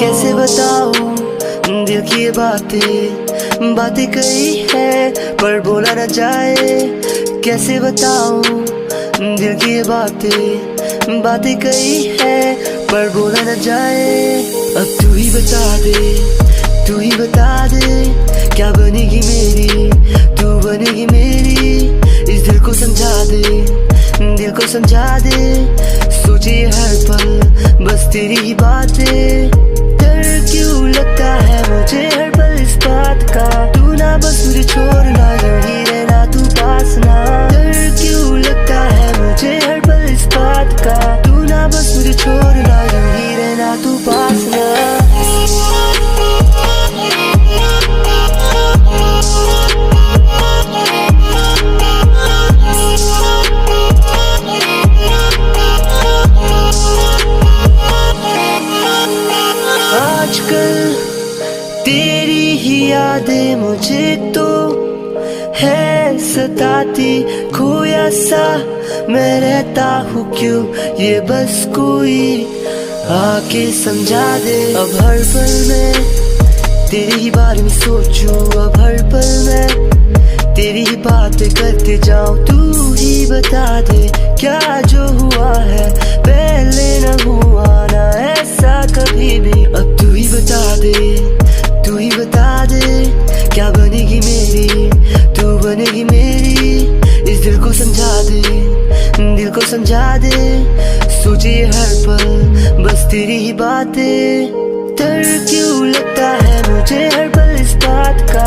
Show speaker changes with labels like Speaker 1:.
Speaker 1: कैसे बताऊं दिल की ये बातें कही है पर बोला न जाए। कैसे बताऊं दिल की ये बातें कही है पर बोला न जाए। अब तू ही बता दे क्या बनेगी मेरी, तू बनेगी मेरी। इस दिल को समझा दे सोचे हर पल बस तेरी ही बातें। डर क्यों लगता है मुझे हर पल इस बात का, तू ना बस मुझे छोड़ना, यहीं रहना तू पास ना। डर क्यों लगता है मुझे हर पल इस बात का, तू ना बस मुझे छोड़ना, यहीं रहना तू पास ना। आजकल तेरी ही यादें मुझे तो है सताती, खोया सा मैं रहता हूँ क्यों, ये बस कोई आके समझा दे। अब हर पल मैं तेरे ही बारे में सोचूं, अब हर पल मैं तेरी ही बातें करते जाऊं। तू ही बता दे क्या जो हुआ है पहले न हुआ ना ऐसा कभी भी। अब तू ही बता दे क्या बनेगी मेरी, तू बनेगी मेरी। इस दिल को समझा दे सोचे हर पल बस तेरी ही बातें। डर क्यों लगता है मुझे हर पल इस बात का,